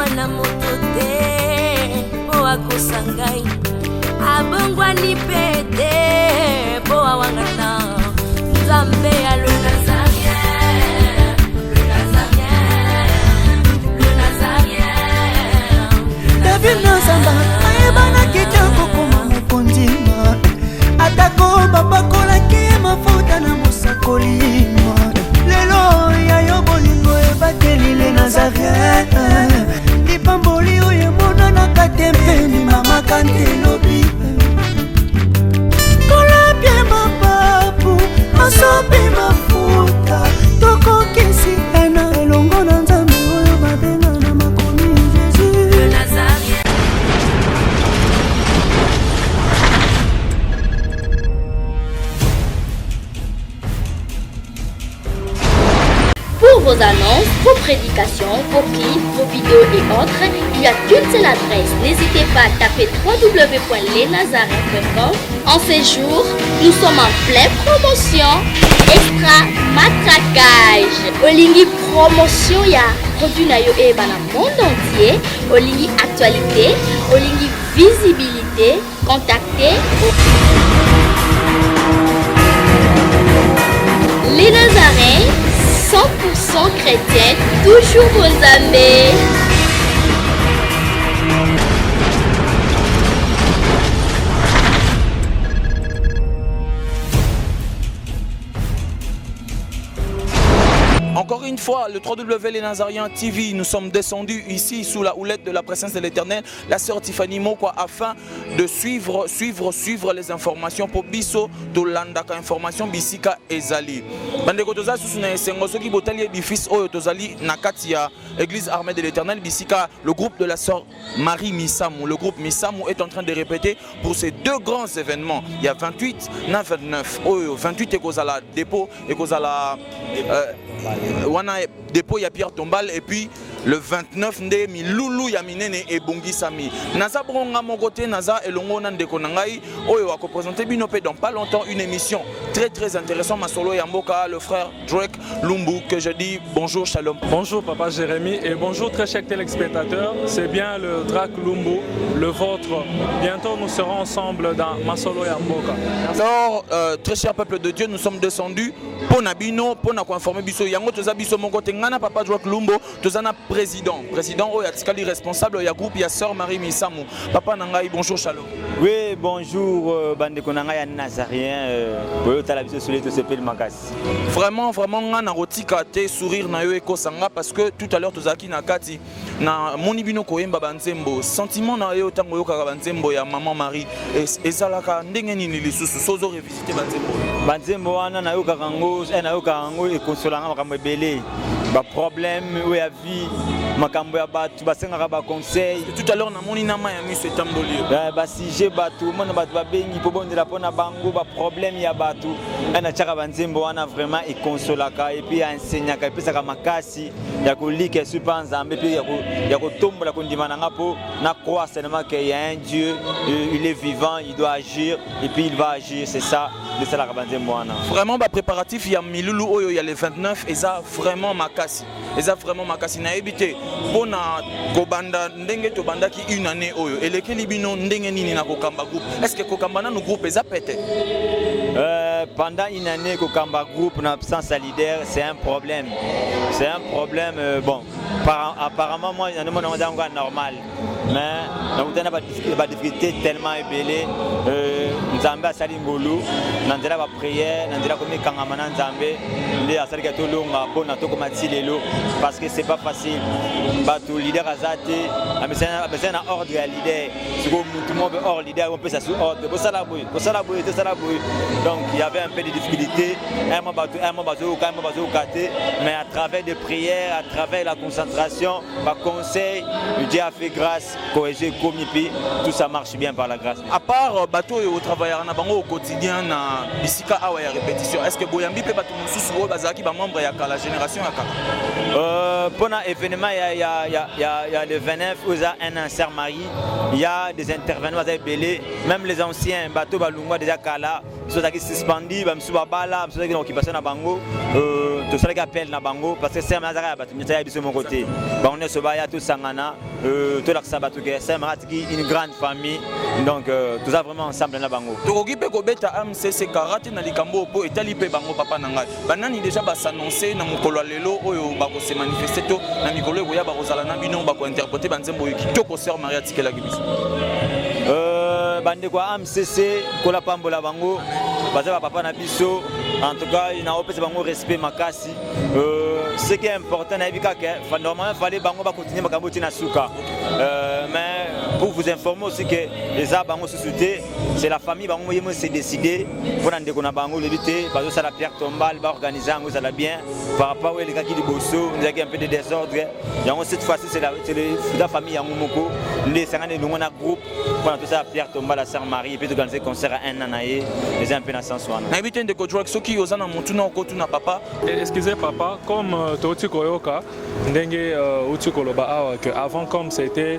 mwana moto te po akosa ngai abongwani pe te po awangata nzambe ya le Nazarien, le Nazarien, le Nazarien. David Nazamba ayebana kitoko koma mukondima atako babakolaki mafuta na mosakolima lelo yayo bolingo ebateli le Nazarien lipamboli oyo emonanaka te mpeni mama kantelobi kolapie mapapu masopi mafuta tokokisi ena elongo na nzambe oyo babenga na makomi Jésus Le Nazarien. Pour vos annonces, vos prédications, vos clips, vos vidéos et autres, il y a qu'une seule adresse. N'hésitez pas à taper www.lesnazarins.com. En ces jours, nous sommes en pleine promotion. Extra matraquage. Olingi promotion, il y a produit nayo et dans le monde entier. Olingi actualité, Olingi visibilité. Contactez les Nazarins. 100% chrétien, toujours vos amis. Encore une fois, le 3W Les Nazariens TV, nous sommes descendus ici sous la houlette de la présence de l'Éternel, la sœur Tiffany Mokwa, afin de suivre les informations pour Bisso, Tolandaka information Bisika Ezali. Bandeko toza susuna esengo soki botali bifis oyo tozali nakatia Église Armée de l'Éternel Bisika, le groupe de la sœur Marie Misamou. Le groupe Misamou est en train de répéter pour ces deux grands événements. Il y a 28, 29. Oyo 28 ekozala dépôt ekozala wana dépôt ya Pierre Tombal et puis le 29 nde mi lulu ya minene et bongisami naza bronga mon côté naza elongo na ndeko na ngai oyo wa représenter bino pe dans pas longtemps une émission très intéressante masolo ya mboka le frère Drake Lumbu que je dis bonjour shalom. Bonjour papa Jérémy et bonjour très chers téléspectateurs, c'est bien le Drake Lumbu, le vôtre. Bientôt nous serons ensemble dans Masolo ya mboka. Alors très cher peuple de Dieu, nous sommes descendus pour nabino pour na ko informer biso yango toza biso mon côté ngana papa Drake Lumbu tozana président oyo atikali responsable ya groupe ya sœur Marie Misamou. Papa nangai bonjour shalom. Oui, bonjour bandeko nanga ya Nazarien boyo tala biso soleil to sepel makasi. Vraiment ngana rotika te sourire na yo ekosanga parce que tout à l'heure tozaki na kati na moni bino koyemba banzembo sentiment na yo tango yo kaka banzembo ya maman Marie ezalaka ndenge nini lisusu sozo revisiter banzembo wana na yo kaka ngo e consolanga makambo ebele ba problème ou ya vie makambo ya batu basengaka ba conseil. Tout à l'heure na moni na ma ya miso etamboli ba sujet batu mona batu babengi po bondela pona bango ba problème ya batu ana chaka banzembo wana vraiment e consolaka et puis enseignaka epesaka makasi ya kolika super nzambe puis ya kotombola kondimana ngapo na croire seulement qu'il y a un Dieu, il est vivant, il doit agir et puis il va agir, c'est ça le salaka banzembo wana. Vraiment ba préparatif ya milulu oyo ya le 29 eza vraiment makasi na ebité pona kobanda ndenge to bandaki une année oyo elekeli bino ndenge nini na kokamba groupe. Est-ce que kokamba na no groupe eza pété? Pendant une année kokamba groupe na absence à leader, c'est un problème. C'est un problème bon. Apparemment moi on est encore normal. Mais on a pas difficulté tellement ébélé nzambe asali ngolu nanzela ba prière nanzela komi kangamana nzambe le asali ka tolonga pona to komati lelo parce que c'est pas facile bato leader azate amesana ordre ya leader siko mutu mo be ordre leader on peut ça sous ordre bo sala boy donc il y avait un peu de difficulté un mo bato kate mais à travers des prières à travers la concentration ba conseil Dieu a fait grâce corriger komipi tout ça marche bien par la grâce. À part bateau et au travail na bango au quotidien na bisika awa ya répétition, est-ce que boyambi pe bato mususu o bazaki ba membre ya la génération ya kaka pendant événement il y a le 29 où il y a un sœur Marie, il y a des intervenants belé, même les anciens bateaux balungwa déjà kala qui suspendu, bamsu babala, bamsu qui occupation na bango, tout ça qui appelle na bango parce que c'est mazara batu nyata ya biso mon côté. Ba on est sobaya tout sangana, tout la sabatu que c'est une grande famille. Donc tout ça vraiment ensemble na bango. Tokoki pe ko beta AMCC karaté na likambo po etali pe bango papa na ngai. Banani déjà ba s'annoncer na mokolo lelo oyo ba ko se manifester to na mikolo ko ya ba ko zala na bino ba ko interpréter banzembo yo kitoko sœur Maria Tikela Gibiso. Bande kwa AMCC kola pambola bango baza papa na biso en tout cas il n'a pas bango respect makasi ce qui est important na bika que normalement fallait bango ba continuer makambo tina suka mais pour vous informer aussi que les bango société c'est la famille bango yemo s'est décidé pour ande kona bango lebité bazo ça la pierre tombale ba organiser ngo ça la bien par rapport aux gars qui di bosso nous a un peu de désordre yango cette fois-ci c'est la famille yango moko les sangane lungona groupe pour tout ça pierre tombale la sœur Marie et puis organiser concert à un an naé les un peu na sens wana na habité de kodrock soki ozana mutuna okotuna papa. Excusez papa, comme Toti Koyoka, ndenge uti koloba awa que avant comme c'était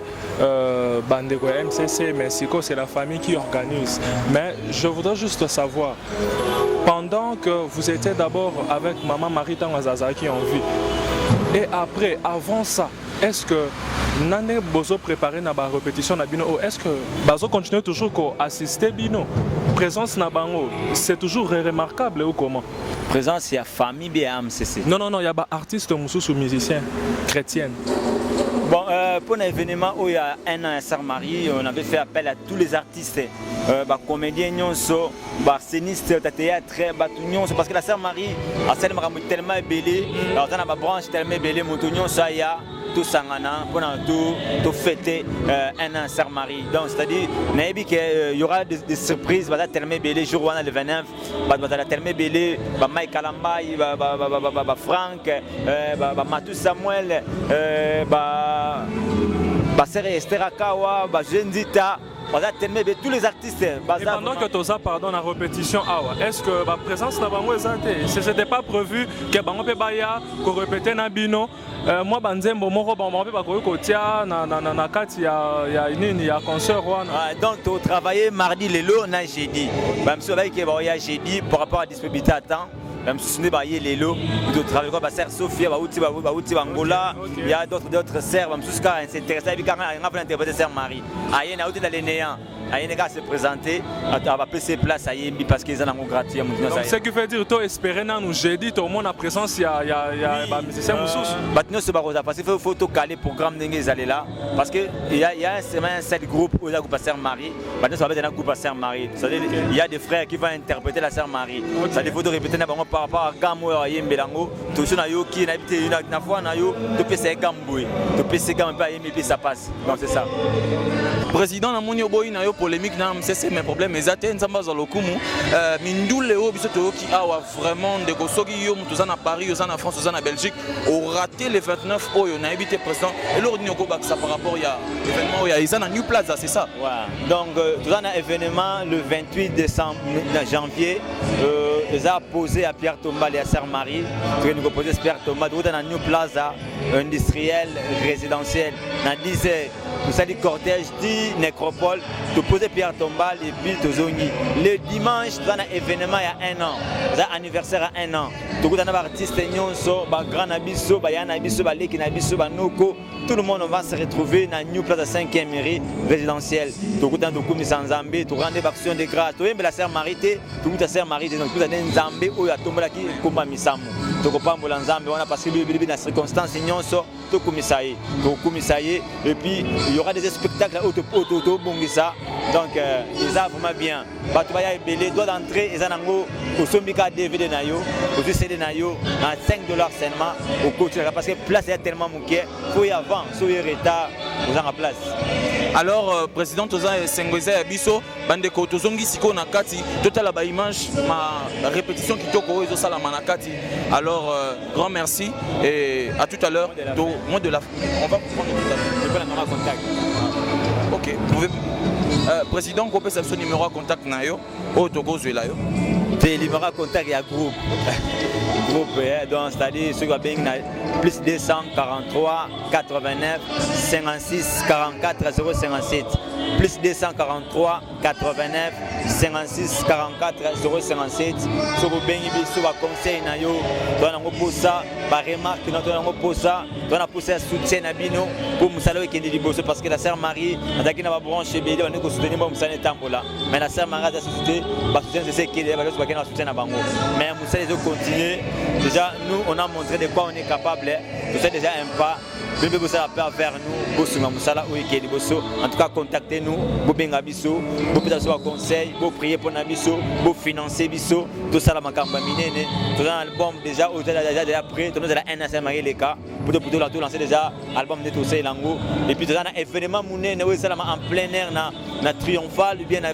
Bandeko MCC, Mexico, c'est la famille qui organise. Mais je voudrais juste savoir, pendant que vous étiez d'abord avec maman Marie Tangazaza qui en vie, et après, avant ça, est-ce que Nande Bozo préparé na ba répétition na bino, est-ce que Bazo continue toujours à assister bino? Présence na bango, c'est toujours remarquable ou comment? Présence il y a famille bien AMCC. Non, il y a des artistes ou musiciens chrétiens. Bon, pour l'événement où il y a un an à Sœur-Marie, on avait fait appel à tous les artistes, comédiens, scénistes, théâtre, parce que la Sœur-Marie a tellement belle, alors dans la branche tellement belle, ça y a tout sangana pour tout fêter un an à Sœur-Marie. Donc c'est-à-dire qu'il y aura des surprises, tellement belle, jour le 29, tellement belle, Mike Kalambay, Franck, Matou Samuel, Sere Esther Akawa, Jendita, tous les artistes. Et pendant que tu as pardon la répétition, est-ce que la présence n'a pas été? Ce n'était pas prévu que Bango Pebaya, qu'on répétait Nabino. Moi, Banzembo, Moro, Bango Pebaya, il y a concert. Donc, tu as travaillé mardi, lelo, on a jeudi. Il y a jeudi par rapport à la disponibilité à temps. Même si ce n'est pas les lots, d'autres travailleurs comme Sœur Sophia, Angola, il y a d'autres sœurs, même si c'est intéressant, il y a interpréter Sœur Marie. Il y a des Lénéens, il y a se présenter, on va passer place à Yembi parce qu'ils ont un gratuit. Donc ce qui veut dire que tu espères nous jeudi, tout le monde a présence, il y a des musiciens Moussous. Maintenant c'est parce qu'il faut caler le programme de là, parce qu'il y a un seul groupe où il y a un Sœur Marie, maintenant ça va être un groupe à Sœur Marie. Il y a des frères qui vont interpréter la Sœur Marie. Ça il faut répéter par rapport à Gamo et Yembelango, tout ce qui a habité une fois, tu peux se gambouer, tu peux se gambouer et puis ça passe. Donc c'est ça. Président Namonio Boy na yo polémique na MCC mes problèmes ezate nzamba za lokumu mindule o biso to ki awa vraiment de kosoki yo mutuza na Paris yo na France yo na Belgique au raté le 29 oyo na habité président et l'ordre ko baksa par rapport ya événement ya isa na New Plaza c'est ça. Ouais. Donc tout ça na événement le 28 décembre janvier ils a posé à Pierre Tombale et à Sœur Marie qui nous posé Pierre Tombale dans New Plaza industriel résidentiel na 10h nous allons cortège dit nécropole de poser Pierre Tombale et puis de Zoni. Le dimanche, dans un événement il y a un an, dans un anniversaire à un an. Tout le monde artiste nyonso, grand abisso, yan abisso, leki abisso, noko. Tout le monde va se retrouver dans New Plaza 5e mairie résidentielle. Tout le monde a mis en Zambie, tout le monde a action de grâce. Tout le monde a Sœur Marie, tout le monde a Sœur Marie, tout le monde a Zambie où il y a tombé qui combat misamu. Tout le monde a Zambie, on a passé dans circonstances nyonso, tout komisaye, et puis il y aura des spectacles auto bongisa. Donc ils ont vraiment bien. Batubaya est belé, doit d'entrer, ils ont au Sombika DVD nayo, au CD nayo, à $5 seulement au coach parce que place est tellement manquée, faut y avant, soit y retard, vous en place. Alors président Toza Sengoza Abisso, bande ko tozongi siko na kati, total ba image ma répétition qui toko ezo sala manakati. Alors grand merci et à tout à l'heure. Moi de la on va prendre tout à l'heure. Contact. OK, vous pouvez président ko pesa son numéro de contact na yo o toko zwela yo. Té numéro de contact ya groupe. Groupe donc c'est-à-dire ceux qui bien plus 243 89 56 44 057 plus 243 89 56 44 057 soki obengi biso baconseil na yo toza nango mposa baremarque na toza nango mposa toza na mposa ya soutien na bino mpo mosala oyo ekende liboso parce que la sœur Marie azalaki na babranche ebele bandi kosoutenir mpo mosala etambola mais la sœur Marie aza société basoutien ese ekende bato bakende na soutien na bango mais mosala ezocontinue déjà nous on a montré de quoi on est capable tout ça déjà un pas bébé bosala pe vers nous bosunga mosala oyo ekende liboso en tout cas contactez nous bobenga biso bopesa biso baconseil boprier mpo na biso bofinancer biso tosala makambo ya minene toza na album déjà oyo déjà prêt tozala un an Marie leka pour lancer déjà album nde tosala yango et puis toza na événement monene oyo esalama en plein air na triomphal ou bien na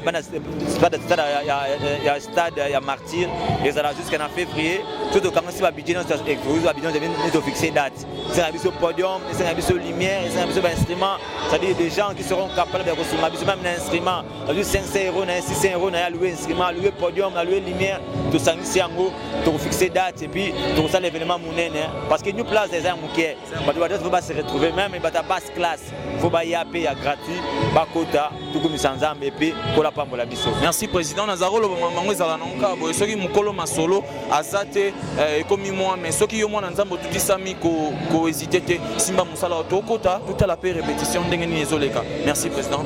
stade ya martyr ezala jusqu'à février tout tokangasi babudget nde fixé date esenga biso podium esenga biso lumière esenga biso bainstrument c'est-à-dire des gens qui seront capables de kosunga biso même na instrument azwi 500 euros na 600 euros na ya louer instrument louer podium na louer lumière tosangisi yango tokofixé date et puis tokosala événement monene parce que nous place eza ya moke bato faut se retrouver même bato ya basse classe faut baya pe ya gratuit bakota tukumisa nzambe epe kola pambola biso. Merci président Nazaro loba mango ezala nanka boye soki mukolo masolo azate ekomi moi mais soki yo mwana nzambo tutisami ko hésiter te simba musala tokota toute la paix répétition ndenge ni ezoleka. Merci président.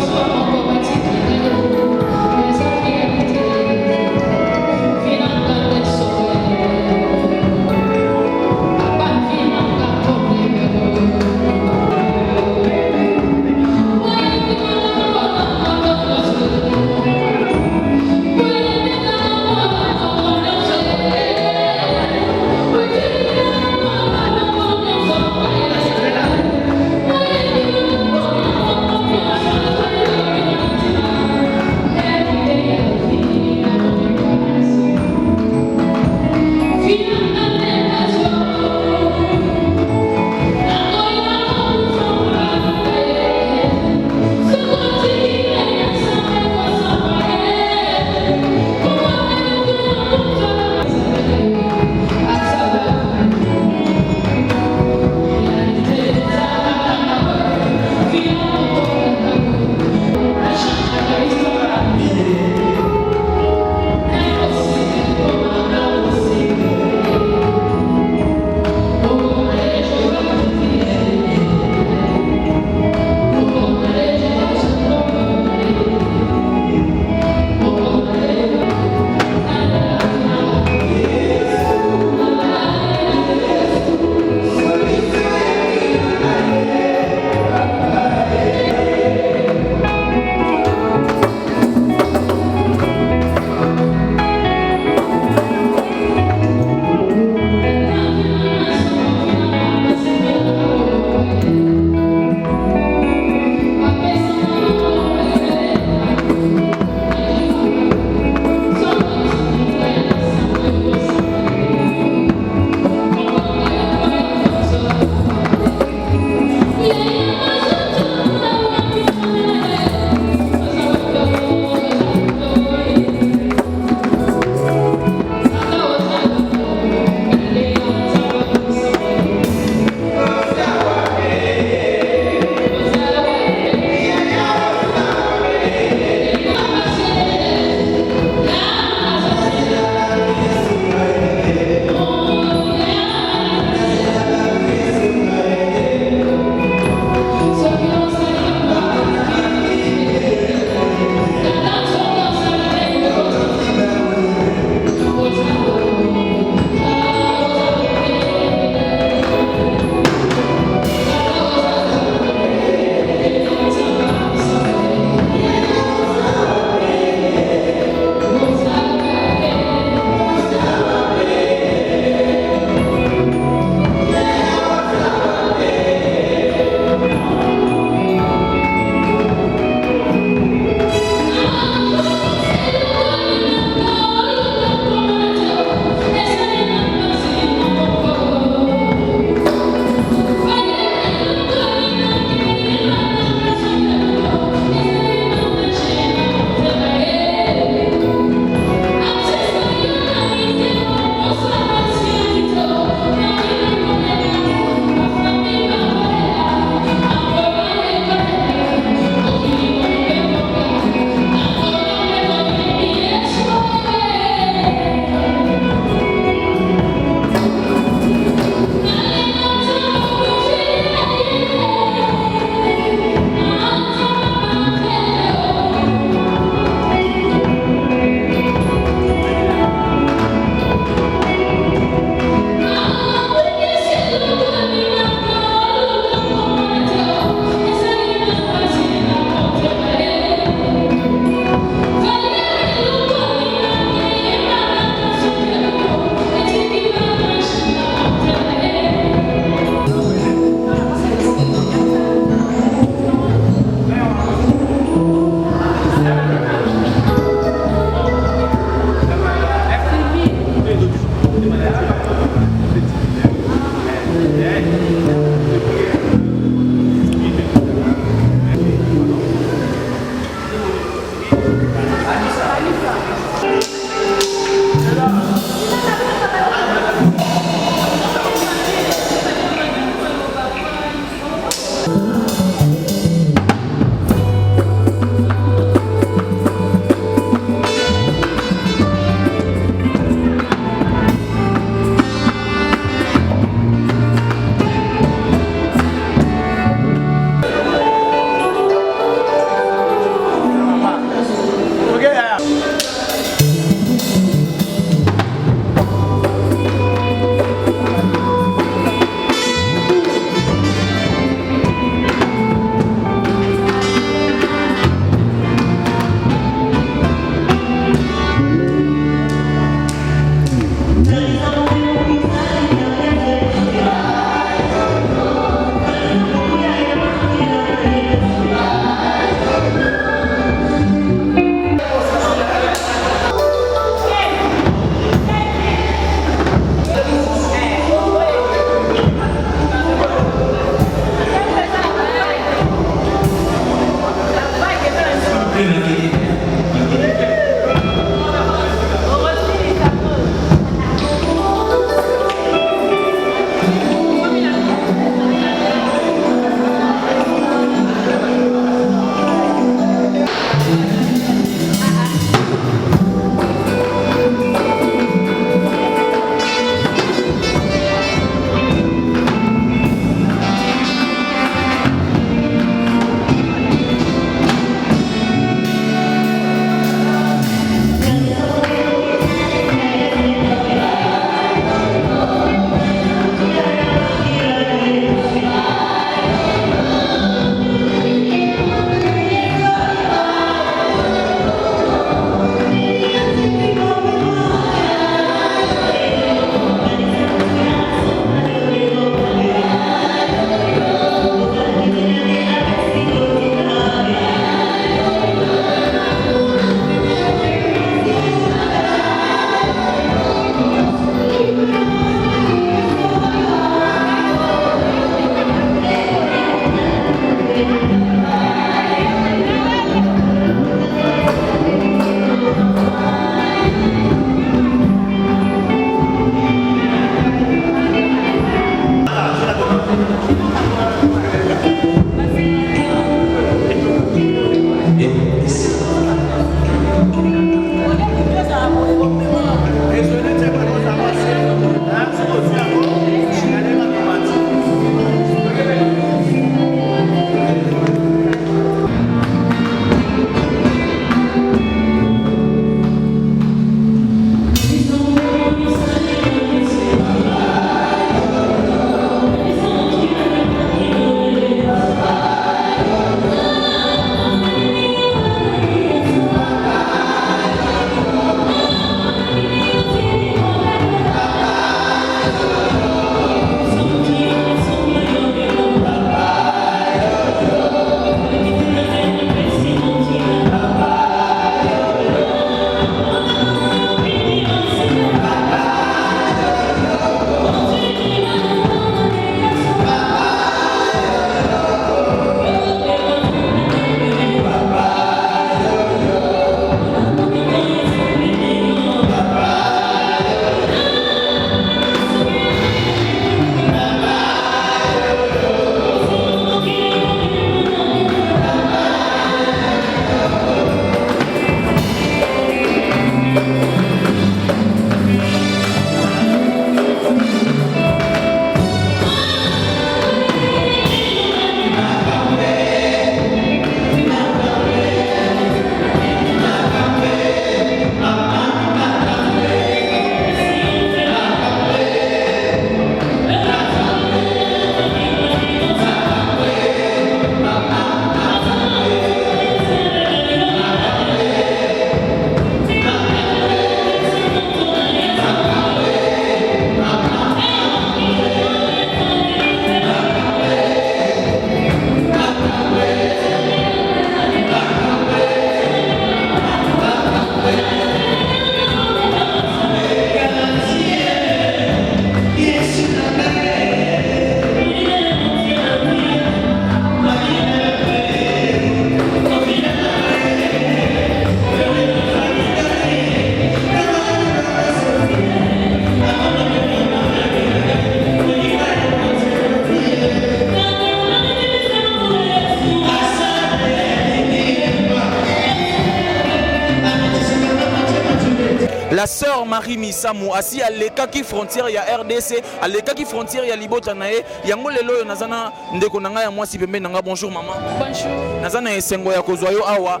La sœur Marie Misamou asi aleka ki frontière ya RDC, aleka ki frontière ya Libota nae, yango lelo nazana ndeko nanga ya mwasi pembe nanga. Bonjour maman. Bonjour. Nazana esengo ya kozwa yo awa.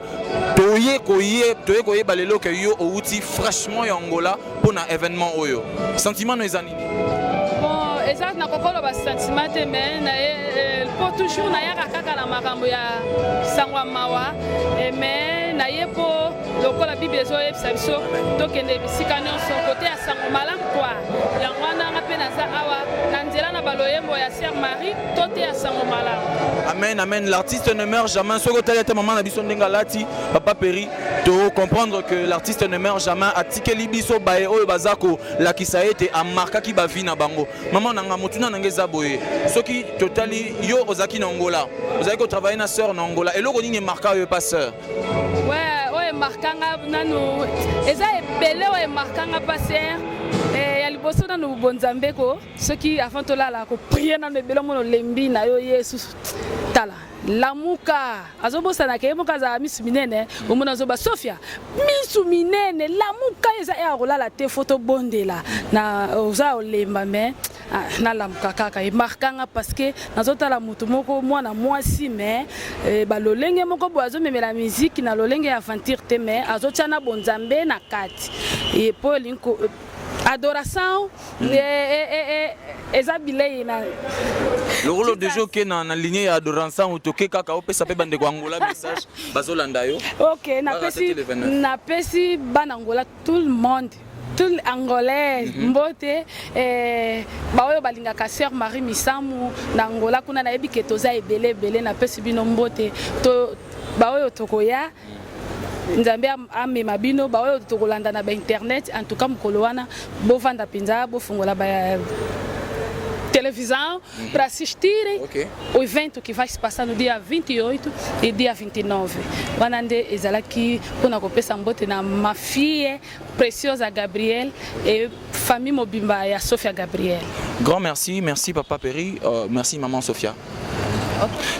Toye koye balelo ke yo outi franchement ya Angola pour na événement oyo. Sentiment no ezani. Bon, exact na kokolo ba sentiment te mais na pour toujours na ya kaka na makambo ya sangwa mawa mais na yepo lokola Bible ezo yebisa biso tokende bisika nyonso kote ya sango malamu kwa yango wana ngape na za awa na nzela na baloyembo ya Sœur Marie tote ya sango malamu. Amen, amen. L'artiste ne meurt jamais. Soko talete maman na biso ndenga lati papa Péri to comprendre que l'artiste ne meurt jamais. Atikeli biso bae oyo bazako la kisaete a marka ki ba vie na bango. Maman nanga motuna nangeza boye. Soki totali yo ozaki na Angola. Vous avez travaillé na sœur na Angola et loko nini marka yo pas sœur. Ouais, markanga nanu eza ebele oyo markanga passer ya liboso nanu bonzambe ko soki avant tolala ko prier nanu ebele mono lembi na yo Yesu tala lamuka azobosana ke moka za misu minene omona zoba Sofia misu minene lamuka eza ya kolala te photo bondela na oza olemba me na lamuka kaka e markanga parce que nazotala mutu moko mwana mwasi me balolenge moko bo azomemela musique na lolenge ya aventure te me azotiana bonzambe na kati e po linko adoration ezabile na le rôle de jeu que na lignée ya adoration utoke kaka opesa pe bande kwa Angola message bazolanda yo. OK, na pesi bana Angola tout le monde tout angolais mbote baoyo balingaka sœur Marie Misamu na Angola kuna na yebi ke toza ebele na pesi bino mbote to baoyo tokoya nzambe amema bino baoyo tokolanda na ba internet en tout cas mukolo wana bovanda pinza bofungola ba televisão para assistirem o evento que vai se passar no dia 28 e dia 29. Wanande ezalaki kuna kopesa mbote na mafie Preciosa Gabriel et famille Mobimba ya Sofia Gabriel. Grand merci papa Perry, merci maman Sofia.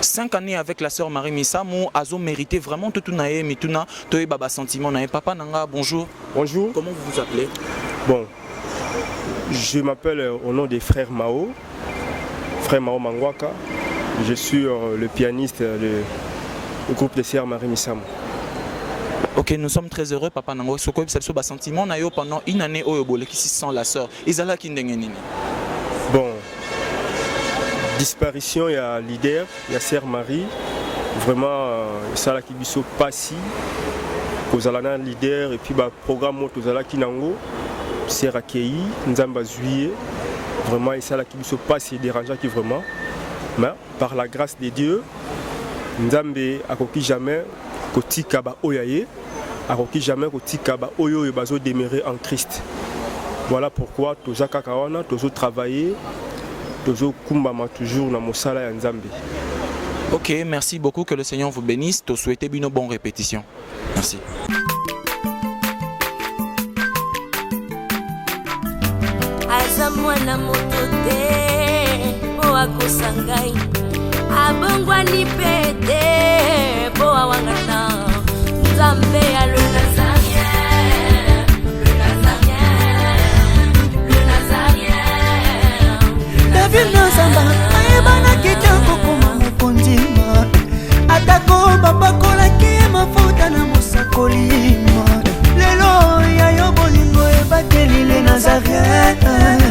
5 années avec la sœur Marie Misamu, Azo mérité vraiment tout nae mituna toye baba sentiment nae. Papa Nanga, bonjour. Bonjour. Comment vous vous appelez? Bon, je m'appelle au nom des frères Mao, frère Mao Mangwaka. Je suis le pianiste du groupe de sœurs Marie Misamu. Ok, nous sommes très heureux, papa Nango. Ce que c'est le sentiment nae pendant une année au Yobole qui sans la sœur. Isala Kindengenini. Bon. Disparition, il y a leader, il y a Sœur Marie. Vraiment, ça là qui biso passi. Kozalana leader et puis bah programme Tozala Kinango, Sœur Akei, Nzamba Zuye. Vraiment, et ça là qui biso passi dérangeant qui vraiment. Mais par la grâce de Dieu, Nzambe akoki jamais kotika ba oyaye, akoki jamais kotika ba oyo et bazo demeurer en Christ. Voilà pourquoi toza kakawana, tozo travailler. Toujours dans Mosala et Nzambe. Ok, merci beaucoup, que le Seigneur vous bénisse. Te souhaitez une bonne répétition. Merci. Azamwana motote boa kosangai abongwa ni pete boa wangata Nzambe ya le David Nzamba ayebana kitoko koma mokondima atako babakolaki mafuta na mosakolima lelo ya yo bolingo ebakelile Nazareth